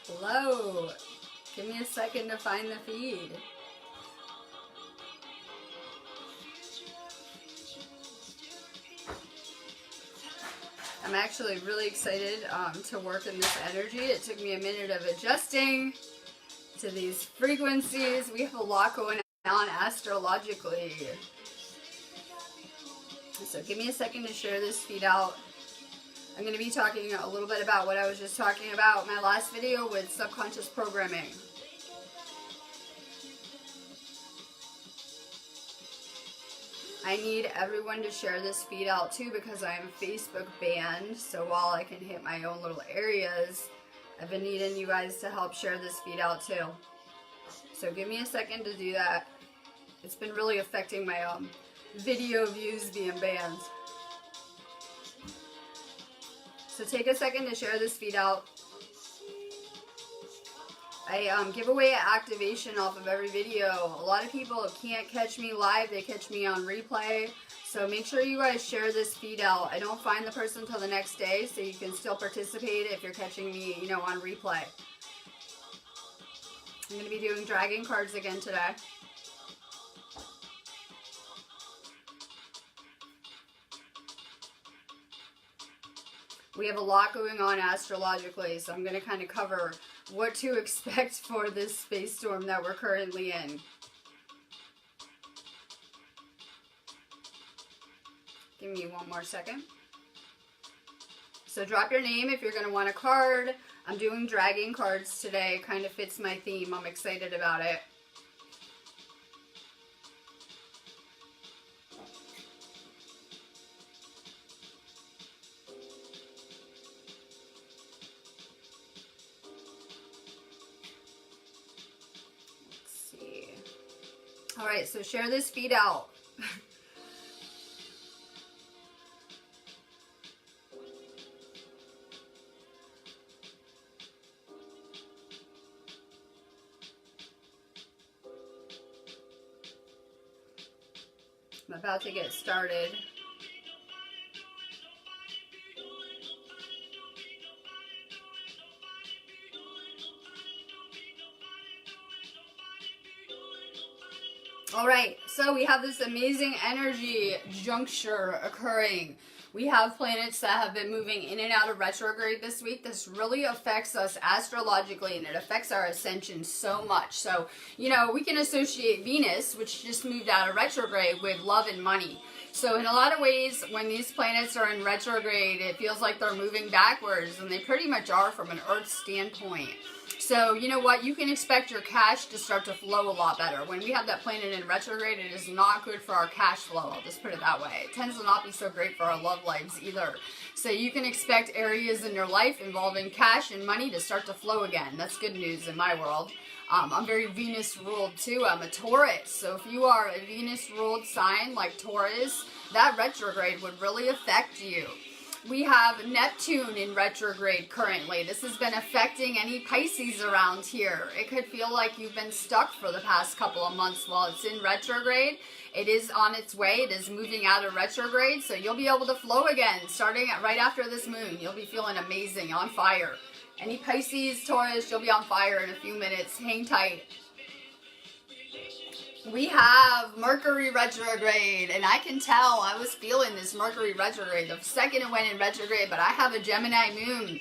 Hello. Give me a second to find the feed. I'm actually really excited to work in this energy. It took me a minute of adjusting to these frequencies. We have a lot going on astrologically. So give me a second to share this feed out. I'm going to be talking a little bit about what I was just talking about in my last video with subconscious programming. I need everyone to share this feed out too because I am Facebook banned. So while I can hit my own little areas, I've been needing you guys to help share this feed out too. So give me a second to do that. It's been really affecting my video views being banned. So take a second to share this feed out. I give away an activation off of every video. A lot of people can't catch me live, they catch me on replay. So make sure you guys share this feed out. I don't find the person until the next day, so you can still participate if you're catching me, on replay. I'm going to be doing dragon cards again today. We have a lot going on astrologically, so I'm going to kind of cover what to expect for this space storm that we're currently in. Give me one more second. So drop your name if you're going to want a card. I'm doing dragon cards today. Kind of fits my theme. I'm excited about it. Alright, so share this feed out. I'm about to get started. Alright, so we have this amazing energy juncture occurring. We have planets that have been moving in and out of retrograde this week. This really affects us astrologically, and it affects our ascension so much. So, we can associate Venus, which just moved out of retrograde, with love and money. So in a lot of ways, when these planets are in retrograde, it feels like they're moving backwards, and they pretty much are from an Earth standpoint. So, you know what? You can expect your cash to start to flow a lot better. When we have that planet in retrograde, it is not good for our cash flow. I'll just put it that way. It tends to not be so great for our love lives either. So you can expect areas in your life involving cash and money to start to flow again. That's good news in my world. I'm very Venus ruled too. I'm a Taurus. So if you are a Venus ruled sign like Taurus, that retrograde would really affect you. We have Neptune in retrograde currently. This has been affecting any Pisces around here. It could feel like you've been stuck for the past couple of months while it's in retrograde. It is on its way. It is moving out of retrograde, so you'll be able to flow again starting right after this moon. You'll be feeling amazing, on fire. Any Pisces, Taurus, you'll be on fire in a few minutes. Hang tight. We have Mercury retrograde, and I can tell I was feeling this Mercury retrograde the second it went in retrograde, but I have a Gemini moon.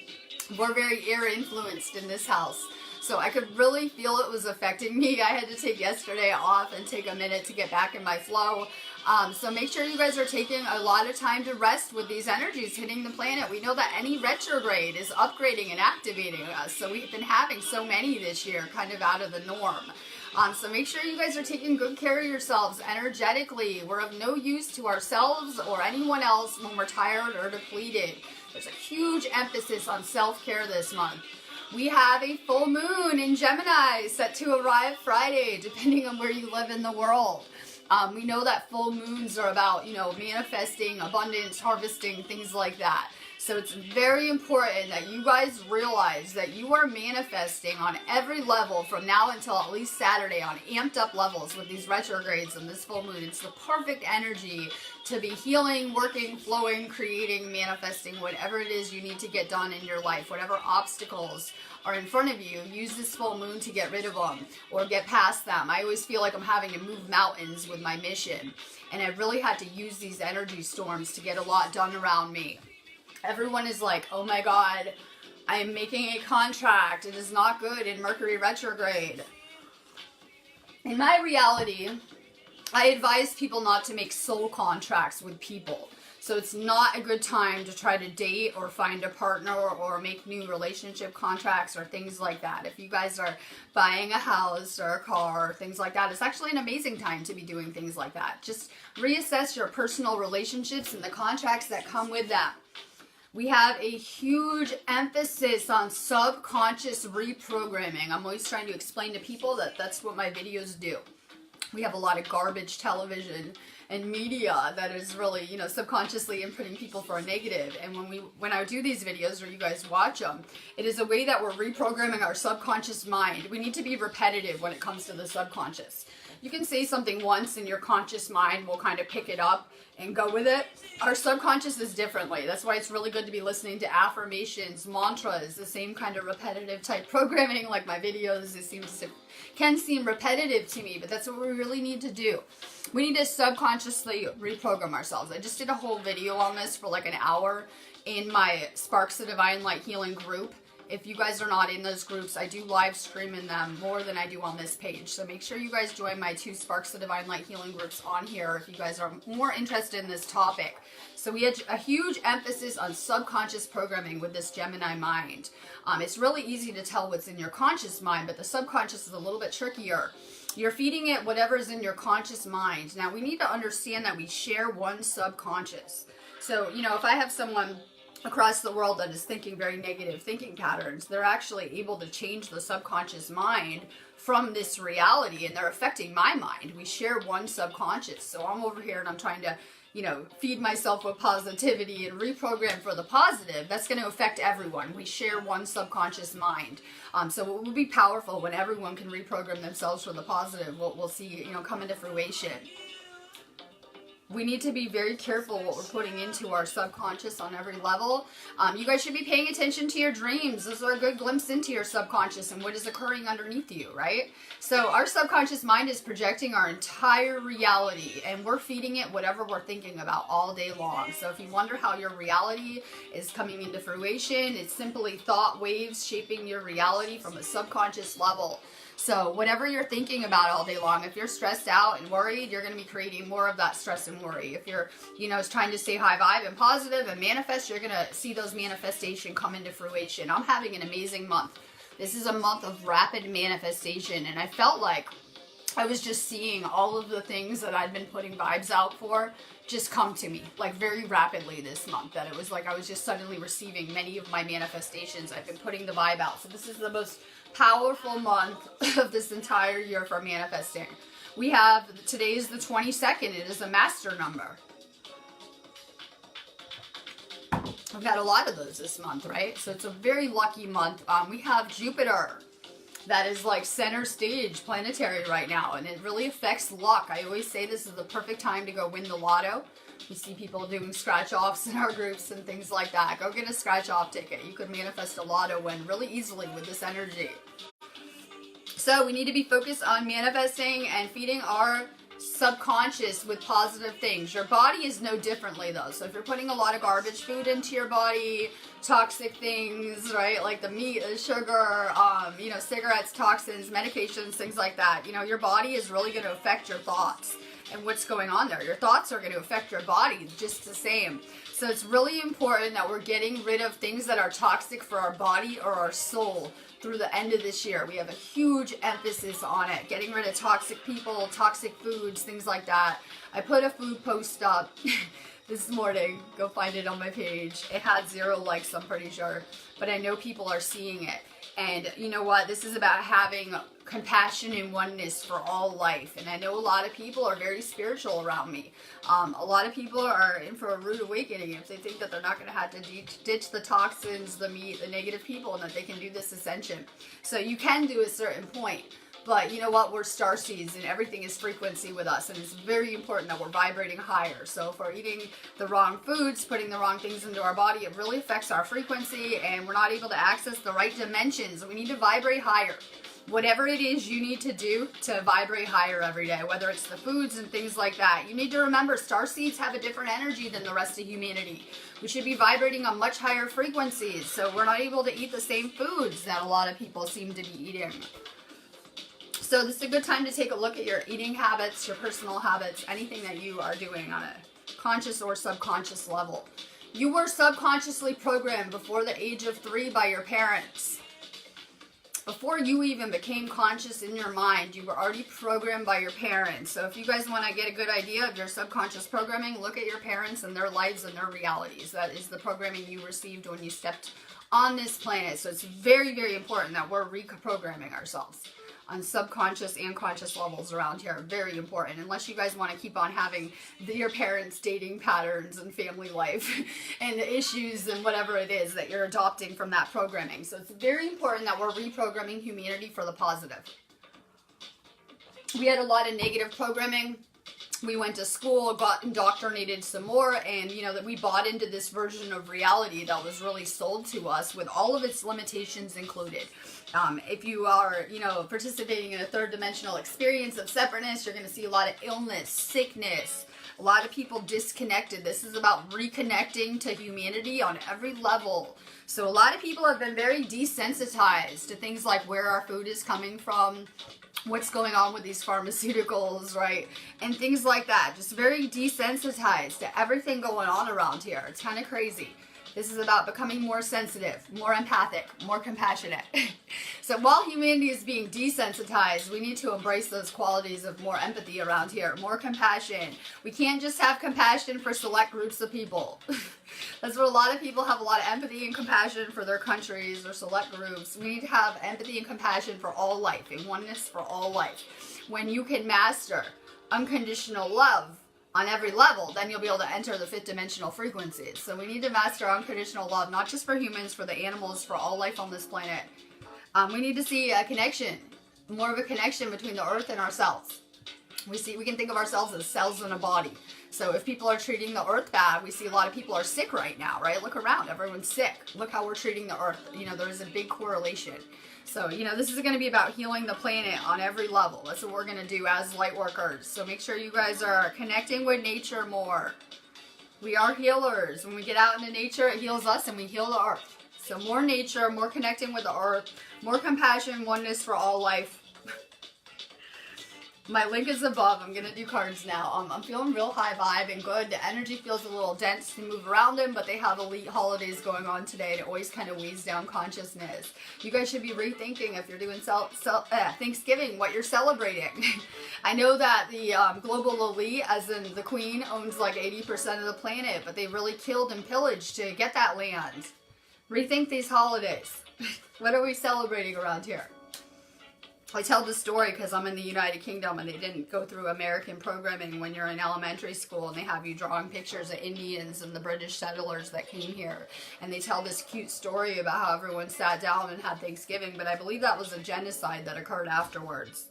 We're very air influenced in this house, so I could really feel it was affecting me. I had to take yesterday off and take a minute to get back in my flow. So make sure you guys are taking a lot of time to rest with these energies hitting the planet. We know that any retrograde is upgrading and activating us, so we've been having so many this year, kind of out of the norm. So make sure you guys are taking good care of yourselves energetically. We're of no use to ourselves or anyone else when we're tired or depleted. There's a huge emphasis on self-care this month. We have a full moon in Gemini set to arrive Friday, depending on where you live in the world. We know that full moons are about, manifesting, abundance, harvesting, things like that. So it's very important that you guys realize that you are manifesting on every level from now until at least Saturday on amped up levels with these retrogrades and this full moon. It's the perfect energy to be healing, working, flowing, creating, manifesting, whatever it is you need to get done in your life, whatever obstacles are in front of you, use this full moon to get rid of them or get past them. I always feel like I'm having to move mountains with my mission, and I really had to use these energy storms to get a lot done around me. Everyone is like, oh my God, I am making a contract. It is not good in Mercury retrograde. In my reality, I advise people not to make soul contracts with people. So it's not a good time to try to date or find a partner or make new relationship contracts or things like that. If you guys are buying a house or a car or things like that, it's actually an amazing time to be doing things like that. Just reassess your personal relationships and the contracts that come with that. We have a huge emphasis on subconscious reprogramming. I'm always trying to explain to people that that's what my videos do. We have a lot of garbage television and media that is really, you know, subconsciously imprinting people for a negative. And when I do these videos or you guys watch them, it is a way that we're reprogramming our subconscious mind. We need to be repetitive when it comes to the subconscious. You can say something once and your conscious mind will kind of pick it up and go with it. Our subconscious is differently. That's why it's really good to be listening to affirmations, mantras, the same kind of repetitive type programming like my videos. It can seem repetitive to me, but that's what we really need to do. We need to subconsciously reprogram ourselves. I just did a whole video on this for like an hour in my Sparks of Divine Light Healing group. If you guys are not in those groups, I do live stream in them more than I do on this page. So make sure you guys join my 2 Sparks of Divine Light Healing groups on here if you guys are more interested in this topic. So we had a huge emphasis on subconscious programming with this Gemini mind. It's really easy to tell what's in your conscious mind, but the subconscious is a little bit trickier. You're feeding it whatever's in your conscious mind. Now, we need to understand that we share one subconscious. So, you know, if I have someone across the world that is thinking very negative thinking patterns, they're actually able to change the subconscious mind from this reality, and they're affecting my mind. We share one subconscious. So I'm over here and I'm trying to, you know, feed myself with positivity and reprogram for the positive. That's going to affect everyone. We share one subconscious mind. So it will be powerful when everyone can reprogram themselves for the positive. We'll see, you know, come into fruition. We need to be very careful what we're putting into our subconscious on every level. You guys should be paying attention to your dreams. Those are a good glimpse into your subconscious and what is occurring underneath you, right? So our subconscious mind is projecting our entire reality, and we're feeding it whatever we're thinking about all day long. So if you wonder how your reality is coming into fruition, it's simply thought waves shaping your reality from a subconscious level. So whatever you're thinking about all day long, if you're stressed out and worried, you're going to be creating more of that stress and worry. If you're, you know, trying to stay high vibe and positive and manifest, you're going to see those manifestations come into fruition. I'm having an amazing month. This is a month of rapid manifestation, and I felt like I was just seeing all of the things that I'd been putting vibes out for just come to me, like very rapidly this month, that it was like I was just suddenly receiving many of my manifestations. I've been putting the vibe out. So this is the most powerful month of this entire year for manifesting. We have, today is the 22nd. It is a master number. We've got a lot of those this month, right? So it's a very lucky month. We have Jupiter. That is like center stage planetary right now, and it really affects luck. I always say this is the perfect time to go win the lotto. We see people doing scratch-offs in our groups and things like that. Go get a scratch-off ticket. You could manifest a lotto win really easily with this energy. So we need to be focused on manifesting and feeding our subconscious with positive things. Your body is no differently though. So if you're putting a lot of garbage food into your body, toxic things, right, like the meat, the sugar, you know, cigarettes, toxins, medications, things like that, you know, your body is really going to affect your thoughts and what's going on there. Your thoughts are going to affect your body just the same. So it's really important that we're getting rid of things that are toxic for our body or our soul through the end of this year. We have a huge emphasis on it. Getting rid of toxic people, toxic foods, things like that. I put a food post up this morning. Go find it on my page. It had 0 likes, I'm pretty sure. But I know people are seeing it. And you know what? This is about having compassion and oneness for all life. And I know a lot of people are very spiritual around me. A lot of people are in for a rude awakening if they think that they're not going to have to ditch the toxins, the meat, the negative people, and that they can do this ascension. So you can do a certain point. But you know what? We're star seeds and everything is frequency with us. And it's very important that we're vibrating higher. So if we're eating the wrong foods, putting the wrong things into our body, it really affects our frequency and we're not able to access the right dimensions. We need to vibrate higher. Whatever it is you need to do to vibrate higher every day, whether it's the foods and things like that, you need to remember star seeds have a different energy than the rest of humanity. We should be vibrating on much higher frequencies, so we're not able to eat the same foods that a lot of people seem to be eating. So this is a good time to take a look at your eating habits, your personal habits, anything that you are doing on a conscious or subconscious level. You were subconsciously programmed before the age of 3 by your parents. Before you even became conscious in your mind, you were already programmed by your parents. So if you guys want to get a good idea of your subconscious programming, look at your parents and their lives and their realities. That is the programming you received when you stepped on this planet. So it's very, very important that we're reprogramming ourselves on subconscious and conscious levels around here. Very important. Unless you guys want to keep on having your parents' dating patterns and family life and issues and whatever it is that you're adopting from that programming. So it's very important that we're reprogramming humanity for the positive. We had a lot of negative programming. We went to school, got indoctrinated some more, and you know that we bought into this version of reality that was really sold to us with all of its limitations included. If you are, participating in a third dimensional experience of separateness, you're going to see a lot of illness, sickness, a lot of people disconnected. This is about reconnecting to humanity on every level. So a lot of people have been very desensitized to things like where our food is coming from, what's going on with these pharmaceuticals, right? And things like that. Just very desensitized to everything going on around here. It's kind of crazy. This is about becoming more sensitive, more empathic, more compassionate. So while humanity is being desensitized, we need to embrace those qualities of more empathy around here, more compassion. We can't just have compassion for select groups of people. That's where a lot of people have a lot of empathy and compassion for their countries or select groups. We need to have empathy and compassion for all life and oneness for all life. When you can master unconditional love on every level, then you'll be able to enter the 5th dimensional frequencies. So we need to master unconditional love, not just for humans, for the animals, for all life on this planet. We need to see a connection, more of a connection between the earth and ourselves. We can think of ourselves as cells in a body. So if people are treating the earth bad, we see a lot of people are sick right now, right? Look around, everyone's sick. Look how we're treating the earth. There is a big correlation. So, this is going to be about healing the planet on every level. That's what we're going to do as light workers. So make sure you guys are connecting with nature more. We are healers. When we get out into nature, it heals us and we heal the earth. So more nature, more connecting with the earth, more compassion, oneness for all life. My link is above. I'm going to do cards now. I'm feeling real high vibe and good. The energy feels a little dense to move around in, but they have elite holidays going on today. It always kind of weighs down consciousness. You guys should be rethinking if you're doing Thanksgiving, what you're celebrating. I know that the global elite, as in the queen, owns like 80% of the planet, but they really killed and pillaged to get that land. Rethink these holidays. What are we celebrating around here? I tell the story because I'm in the United Kingdom and they didn't go through American programming when you're in elementary school and they have you drawing pictures of Indians and the British settlers that came here. And they tell this cute story about how everyone sat down and had Thanksgiving, but I believe that was a genocide that occurred afterwards.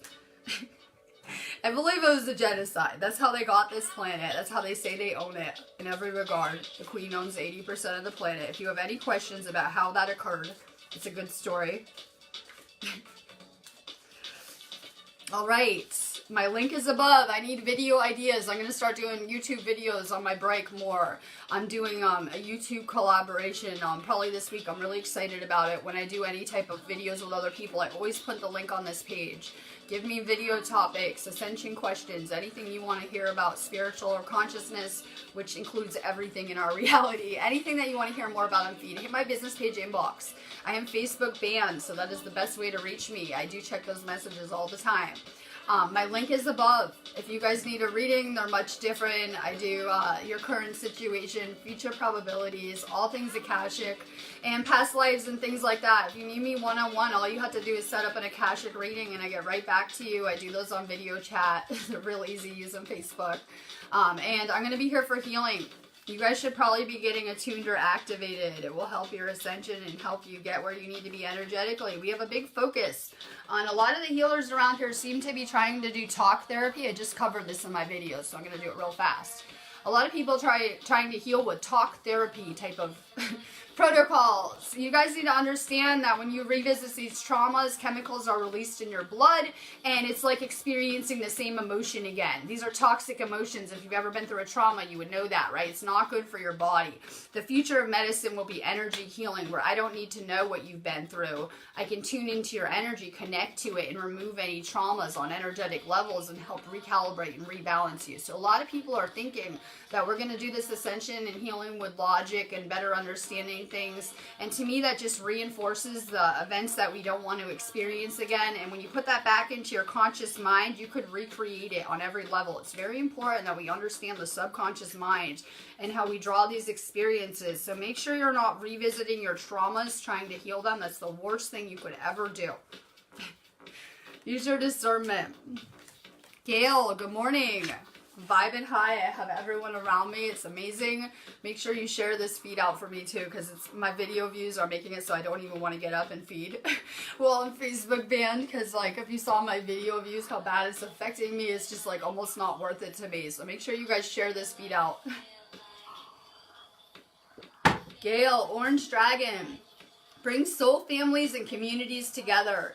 I believe it was a genocide. That's how they got this planet. That's how they say they own it in every regard. The Queen owns 80% of the planet. If you have any questions about how that occurred, it's a good story. All right, my link is above. I need video ideas. I'm going to start doing YouTube videos on my break more. I'm doing a YouTube collaboration probably this week. I'm really excited about it. When I do any type of videos with other people, I always put the link on this page. Give me video topics, ascension questions, anything you want to hear about spiritual or consciousness, which includes everything in our reality. Anything that you want to hear more about on feed, hit my business page inbox. I am Facebook banned, so that is the best way to reach me. I do check those messages all the time. My link is above. If you guys need a reading, they're much different. I do your current situation, future probabilities, all things Akashic, and past lives and things like that. If you need me one-on-one, all you have to do is set up an Akashic reading and I get right back to you. I do those on video chat. They're real easy to use on Facebook. And I'm going to be here for healing. You guys should probably be getting attuned or activated. It will help your ascension and help you get where you need to be energetically. We have a big focus on a lot of the healers around here seem to be trying to do talk therapy. I just covered this in my video, so I'm going to do it real fast. A lot of people trying to heal with talk therapy type of protocols. You guys need to understand that when you revisit these traumas, chemicals are released in your blood, and it's like experiencing the same emotion again. These are toxic emotions. If you've ever been through a trauma, you would know that, right? It's not good for your body. The future of medicine will be energy healing, where I don't need to know what you've been through. I can tune into your energy, connect to it, and remove any traumas on energetic levels and help recalibrate and rebalance you. So a lot of people are thinking that we're going to do this ascension and healing with logic and better understanding things, and to me that just reinforces the events that we don't want to experience again. And when you put that back into your conscious mind, you could recreate it on every level. It's very important that we understand the subconscious mind and how we draw these experiences. So make sure you're not revisiting your traumas trying to heal them. That's the worst thing you could ever do. Use your discernment. Gail, good morning. Vibing high. I have everyone around me. It's amazing. Make sure you share this feed out for me too, because my video views are making it so I don't even want to get up and feed. Well, I'm Facebook banned because, like, if you saw my video views, how bad it's affecting me, it's just like almost not worth it to me. So make sure you guys share this feed out. Gail, Orange Dragon. Bring soul families and communities together.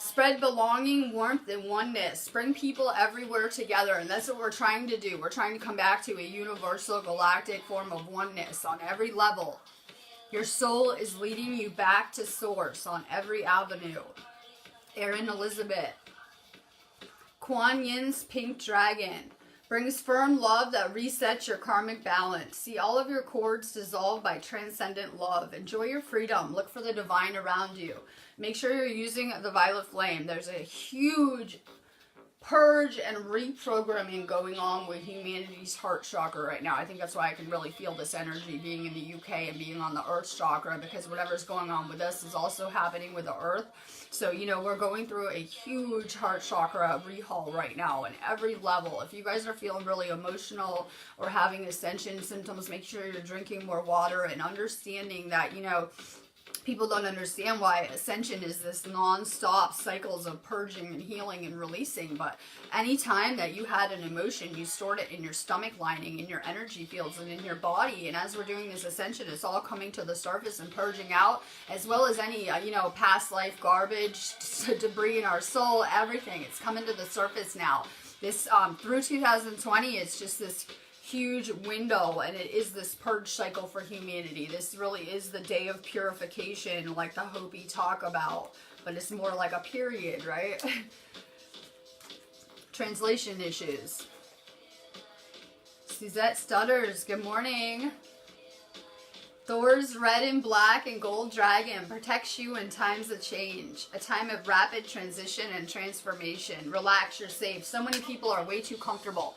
Spread belonging, warmth, and oneness. Bring people everywhere together. And that's what we're trying to do. We're trying to come back to a universal galactic form of oneness on every level. Your soul is leading you back to source on every avenue. Erin Elizabeth. Kuan Yin's Pink Dragon. Brings firm love that resets your karmic balance. See all of your cords dissolve by transcendent love. Enjoy your freedom. Look for the divine around you. Make sure you're using the violet flame. There's a huge purge and reprogramming going on with humanity's heart chakra right now. I think that's why I can really feel this energy being in the UK and being on the earth chakra, because whatever's going on with us is also happening with the earth. So, you know, we're going through a huge heart chakra rehaul right now on every level. If you guys are feeling really emotional or having ascension symptoms, make sure you're drinking more water and understanding that, you know, people don't understand why ascension is this non-stop cycles of purging and healing and releasing. But anytime that you had an emotion, you stored it in your stomach lining, in your energy fields, and in your body. And as we're doing this ascension, it's all coming to the surface and purging out, as well as any, you know, past life garbage, debris in our soul, everything. It's coming to the surface now. This, through 2020, it's just this huge window, and it is this purge cycle for humanity. This really is the day of purification, like the Hopi talk about, but it's more like a period, right? Translation issues. Suzette Stutters, good morning. Thor's red and black and gold dragon protects you in times of change, a time of rapid transition and transformation. Relax, you're safe. So many people are way too comfortable.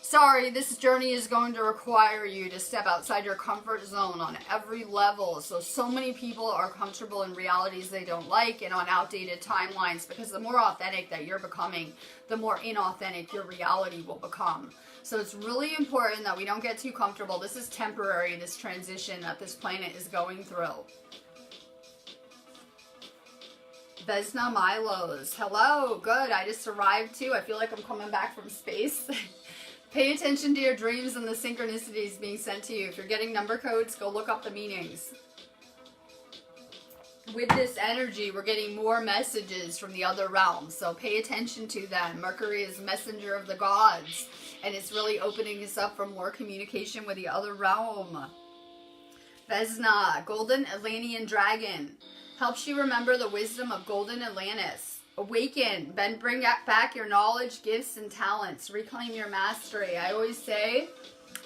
Sorry, this journey is going to require you to step outside your comfort zone on every level. So many people are comfortable in realities they don't like and on outdated timelines, because the more authentic that you're becoming, the more inauthentic your reality will become. So it's really important that we don't get too comfortable. This is temporary, this transition that this planet is going through. Vesna Milos, hello, good. I just arrived too. I feel like I'm coming back from space. Pay attention to your dreams and the synchronicities being sent to you. If you're getting number codes, go look up the meanings. With this energy, we're getting more messages from the other realms, so pay attention to them. Mercury is messenger of the gods, and it's really opening us up for more communication with the other realm. Vesna, Golden Atlantean Dragon, helps you remember the wisdom of Golden Atlantis. Awaken, then bring back your knowledge, gifts, and talents. Reclaim your mastery. I always say,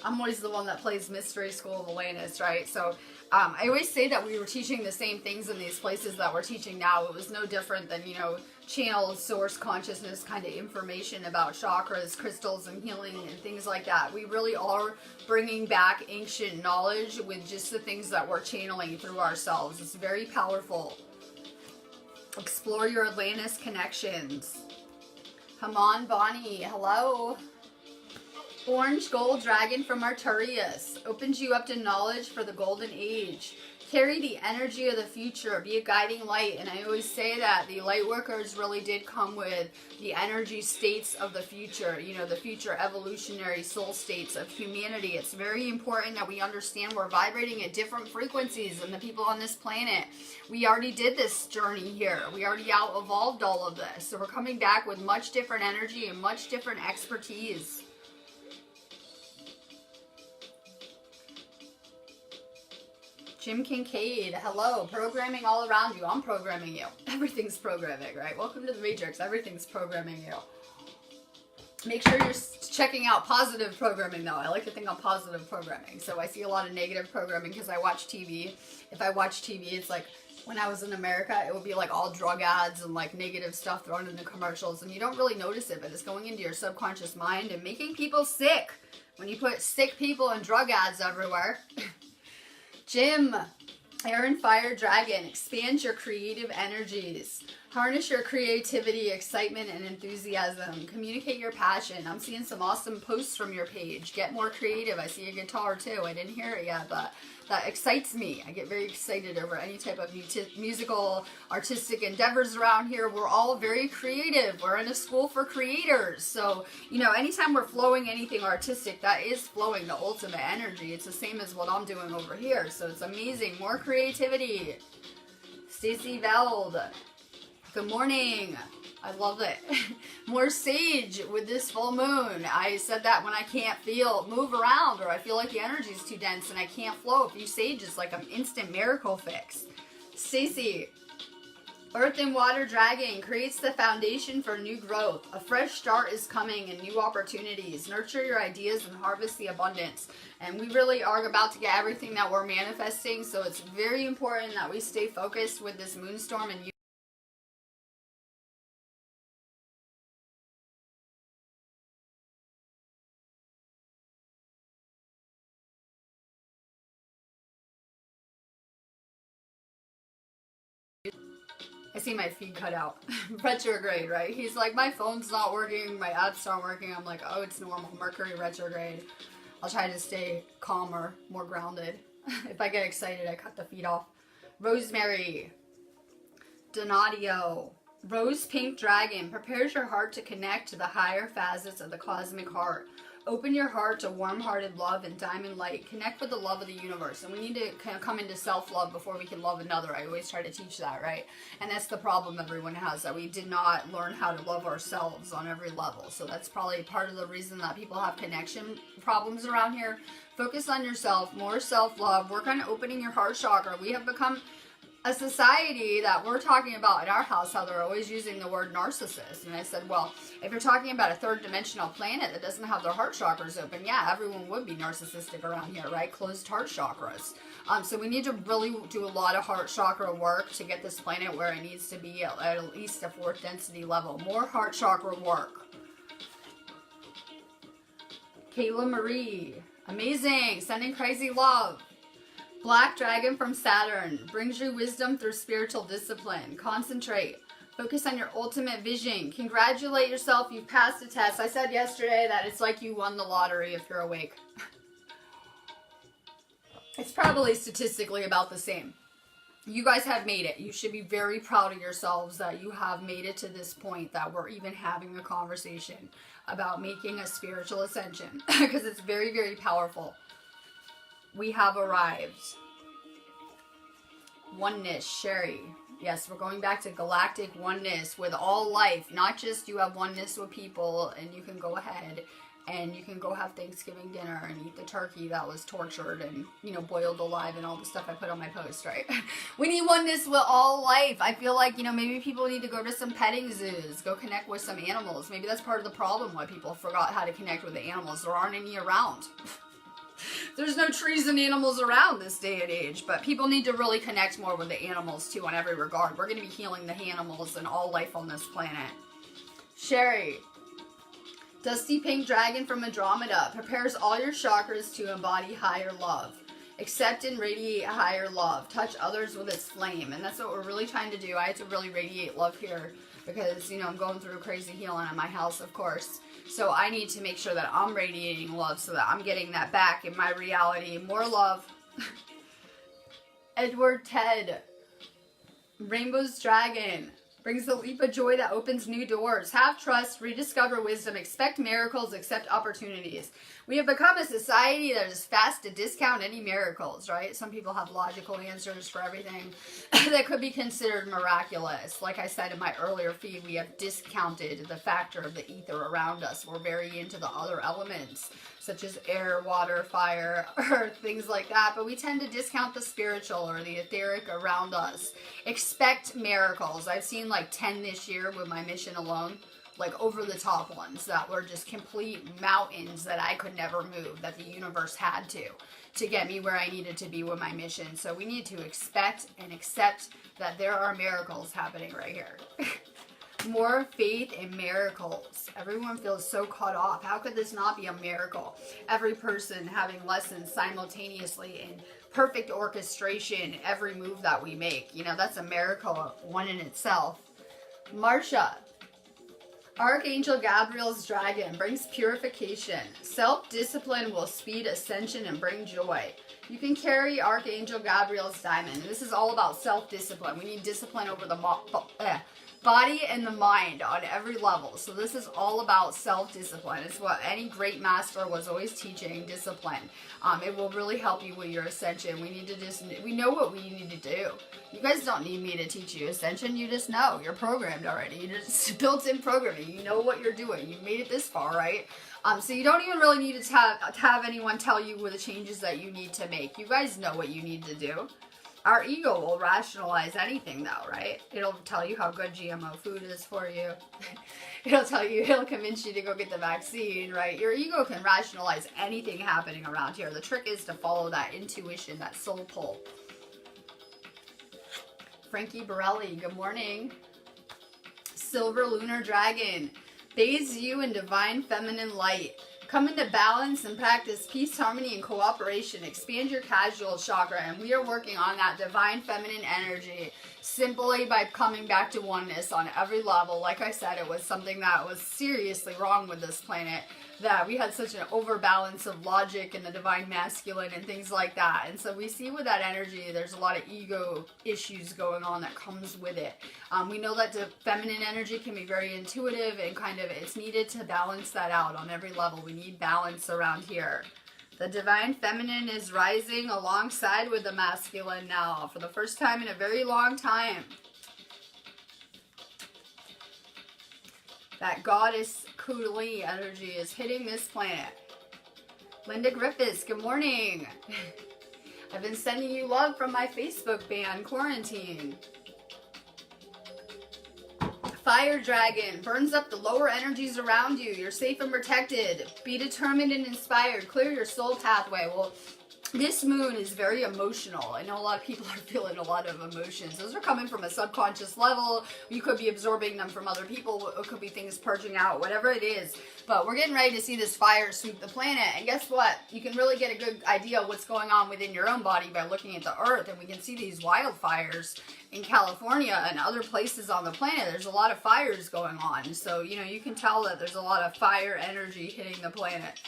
I'm always the one that plays Mystery School of Atlantis, right? So I always say that we were teaching the same things in these places that we're teaching now. It was no different than, you know, channeled source consciousness kind of information about chakras, crystals, and healing and things like that. We really are bringing back ancient knowledge with just the things that we're channeling through ourselves. It's very powerful. Explore your Atlantis connections. Haman Bonnie, hello. Orange gold dragon from Arturius opens you up to knowledge for the golden age. Carry the energy of the future. Be a guiding light. And I always say that the light workers really did come with the energy states of the future. You know, the future evolutionary soul states of humanity. It's very important that we understand we're vibrating at different frequencies than the people on this planet. We already did this journey here. We already out-evolved all of this. So we're coming back with much different energy and much different expertise. Jim Kincaid, hello. Programming all around you. I'm programming you. Everything's programming, right? Welcome to the Matrix. Everything's programming you. Make sure you're checking out positive programming, though. I like to think on positive programming. So I see a lot of negative programming because I watch TV. If I watch TV, it's like when I was in America, it would be like all drug ads and like negative stuff thrown in the commercials. And you don't really notice it, but it's going into your subconscious mind and making people sick. When you put sick people and drug ads everywhere. Jim, Air and Fire Dragon, expand your creative energies. Harness your creativity, excitement, and enthusiasm. Communicate your passion. I'm seeing some awesome posts from your page. Get more creative. I see a guitar too. I didn't hear it yet, but that excites me. I get very excited over any type of musical, artistic endeavors around here. We're all very creative. We're in a school for creators. So, you know, anytime we're flowing anything artistic, that is flowing the ultimate energy. It's the same as what I'm doing over here. So it's amazing. More creativity. Stacey Veld. Good morning. I love it. More sage with this full moon. I said that when I can't move around, or I feel like the energy is too dense and I can't flow. A few sage is like an instant miracle fix. Stacey, Earth and Water Dragon creates the foundation for new growth. A fresh start is coming and new opportunities. Nurture your ideas and harvest the abundance. And we really are about to get everything that we're manifesting. So it's very important that we stay focused with this moonstorm and I see my feed cut out. Retrograde, right? He's like, my phone's not working, my apps aren't working. I'm like, oh, it's normal. Mercury retrograde. I'll try to stay calmer, more grounded. If I get excited, I cut the feed off. Rosemary. Donadio. Rose Pink Dragon prepares your heart to connect to the higher facets of the cosmic heart. Open your heart to warm-hearted love and diamond light. Connect with the love of the universe. And we need to kind of come into self-love before we can love another. I always try to teach that, right? And that's the problem everyone has, that we did not learn how to love ourselves on every level. So that's probably part of the reason that people have connection problems around here. Focus on yourself, more self-love. Work on opening your heart chakra. We have become a society that we're talking about in our house, how they're always using the word narcissist. And I said, well, if you're talking about a third dimensional planet that doesn't have their heart chakras open, yeah, everyone would be narcissistic around here, right? Closed heart chakras. So we need to really do a lot of heart chakra work to get this planet where it needs to be at least a 4th density level. More heart chakra work. Kayla Marie. Amazing. Sending crazy love. Black Dragon from Saturn brings you wisdom through spiritual discipline. Concentrate. Focus on your ultimate vision. Congratulate yourself. You've passed a test. I said yesterday that it's like you won the lottery if you're awake. It's probably statistically about the same. You guys have made it. You should be very proud of yourselves that you have made it to this point, that we're even having a conversation about making a spiritual ascension, because it's very, very powerful. We have arrived. Oneness, Sherry. Yes, we're going back to galactic oneness with all life. Not just you have oneness with people and you can go ahead and you can go have Thanksgiving dinner and eat the turkey that was tortured and, you know, boiled alive and all the stuff I put on my post, right? We need oneness with all life. I feel like, you know, maybe people need to go to some petting zoos, go connect with some animals. Maybe that's part of the problem why people forgot how to connect with the animals. There aren't any around. There's no trees and animals around this day and age, but people need to really connect more with the animals too in every regard. We're going to be healing the animals and all life on this planet. Sherry. Dusty Pink Dragon from Andromeda prepares all your chakras to embody higher love. Accept and radiate higher love. Touch others with its flame. And that's what we're really trying to do. I had to really radiate love here because, you know, I'm going through crazy healing in my house, of course. So I need to make sure that I'm radiating love so that I'm getting that back in my reality. More love. Edward Ted. Rainbow's Dragon. Brings a leap of joy that opens new doors. Have trust, rediscover wisdom, expect miracles, accept opportunities. We have become a society that is fast to discount any miracles, right? Some people have logical answers for everything that could be considered miraculous. Like I said in my earlier feed, we have discounted the factor of the ether around us. We're very into the other elements, such as air, water, fire, earth, things like that. But we tend to discount the spiritual or the etheric around us. Expect miracles. I've seen like 10 this year with my mission alone. Like over the top ones that were just complete mountains that I could never move, that the universe had to get me where I needed to be with my mission. So we need to expect and accept that there are miracles happening right here. More faith in miracles. Everyone feels so caught off. How could this not be a miracle? Every person having lessons simultaneously in perfect orchestration, every move that we make. You know, that's a miracle one in itself. Marsha. Archangel Gabriel's dragon brings purification. Self-discipline will speed ascension and bring joy. You can carry Archangel Gabriel's diamond. This is all about self-discipline. We need discipline over the body and the mind on every level. So this is all about self-discipline. It's what any great master was always teaching, discipline. It will really help you with your ascension. We know what we need to do. You guys don't need me to teach you ascension. You just know. You're programmed already. You're just built-in programming. You know what you're doing. You made it this far, right? So you don't even really need to have anyone tell you what the changes that you need to make. You guys know what you need to do. Our ego will rationalize anything though, right? It'll tell you how good GMO food is for you. It'll convince you to go get the vaccine, right? Your ego can rationalize anything happening around here. The trick is to follow that intuition, that soul pull. Frankie Borelli, good morning. Silver Lunar Dragon, bathes you in divine feminine light. Come into balance and practice peace, harmony, and cooperation. Expand your casual chakra, and we are working on that divine feminine energy simply by coming back to oneness on every level. Like I said, it was something that was seriously wrong with this planet, that we had such an overbalance of logic and the divine masculine and things like that. And so we see with that energy, there's a lot of ego issues going on that comes with it. We know that the feminine energy can be very intuitive and it's needed to balance that out on every level. We need balance around here. The divine feminine is rising alongside with the masculine now for the first time in a very long time. That goddess Kundalini energy is hitting this planet. Linda Griffiths, good morning. I've been sending you love from my Facebook ban, Quarantine. Fire Dragon burns up the lower energies around you. You're safe and protected. Be determined and inspired. Clear your soul pathway. Well, this moon is very emotional. I know a lot of people are feeling a lot of emotions. Those are coming from a subconscious level. You could be absorbing them from other people. It could be things purging out, whatever it is. But we're getting ready to see this fire sweep the planet. And guess what? You can really get a good idea of what's going on within your own body by looking at the earth. And we can see these wildfires in California and other places on the planet. There's a lot of fires going on. So, you know, you can tell that there's a lot of fire energy hitting the planet.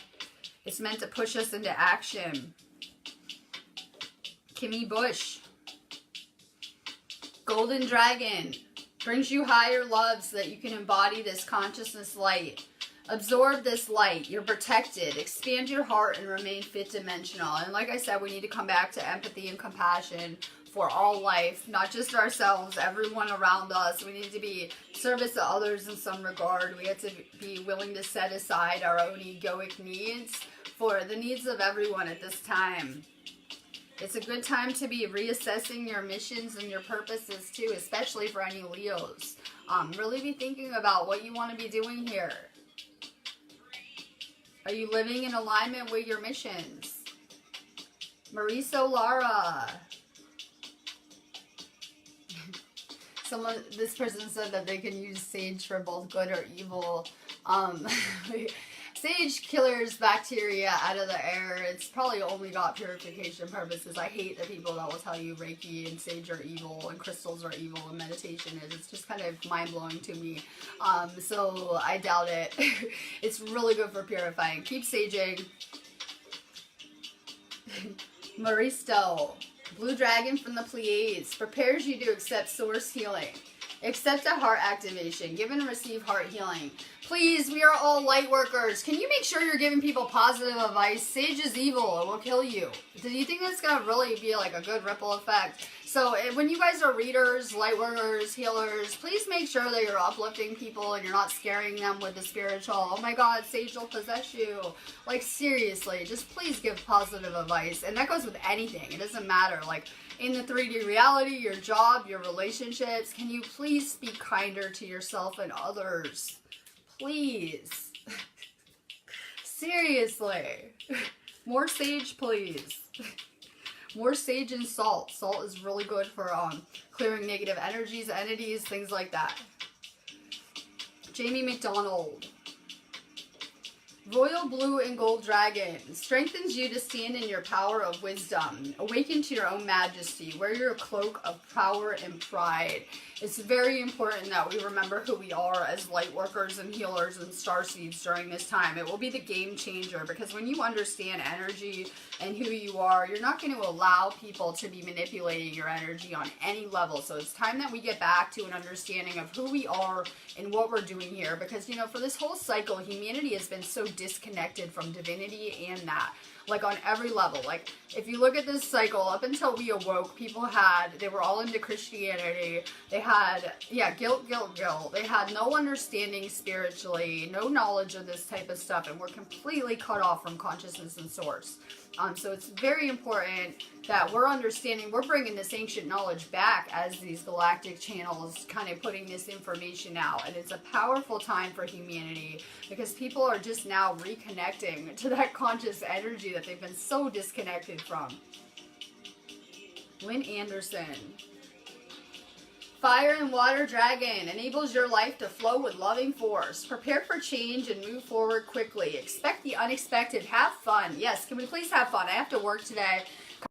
It's meant to push us into action. Kimmy Bush. Golden Dragon brings you higher love so that you can embody this consciousness light. Absorb this light. You're protected. Expand your heart and remain fifth dimensional. And like I said, we need to come back to empathy and compassion for all life, not just ourselves, everyone around us. We need to be service to others in some regard. We have to be willing to set aside our own egoic needs for the needs of everyone at this time. It's a good time to be reassessing your missions and your purposes too, especially for any Leos. Really be thinking about what you want to be doing here. Are you living in alignment with your missions? Marisa Lara. This person said that they can use sage for both good or evil. Sage clears bacteria out of the air. It's probably only got purification purposes. I hate the people that will tell you Reiki and Sage are evil and crystals are evil and meditation is. It's just kind of mind-blowing to me. So I doubt it. It's really good for purifying. Keep saging. Maristo, Blue Dragon from the Pleiades, prepares you to accept source healing. Accept a heart activation. Give and receive heart healing. Please, we are all light workers. Can you make sure you're giving people positive advice? Sage is evil. It will kill you. Do you think that's going to really be like a good ripple effect? So when you guys are readers, light workers, healers, please make sure that you're uplifting people and you're not scaring them with the spiritual, oh my God, Sage will possess you. Like seriously, just please give positive advice. And that goes with anything. It doesn't matter. Like in the 3D reality, your job, your relationships, can you please be kinder to yourself and others? Please. Seriously. More sage, please. More sage and salt. Salt is really good for clearing negative energies, entities, things like that. Jamie McDonald. Royal Blue and Gold Dragon strengthens you to stand in your power of wisdom. Awaken to your own majesty. Wear your cloak of power and pride. It's very important that we remember who we are as light workers and healers and starseeds during this time. It will be the game changer because when you understand energy and who you are, you're not going to allow people to be manipulating your energy on any level. So it's time that we get back to an understanding of who we are and what we're doing here because, you know, for this whole cycle, humanity has been so disconnected from divinity and that. Like on every level. Like if you look at this cycle, up until we awoke, they were all into Christianity. They had, guilt. They had no understanding spiritually, no knowledge of this type of stuff, and we're completely cut off from consciousness and source. So it's very important that we're understanding, we're bringing this ancient knowledge back as these galactic channels kind of putting this information out. And it's a powerful time for humanity because people are just now reconnecting to that conscious energy that they've been so disconnected from. Lynn Anderson. Fire and Water Dragon enables your life to flow with loving force. Prepare for change and move forward quickly. Expect the unexpected. Have fun. Yes, can we please have fun? I have to work today.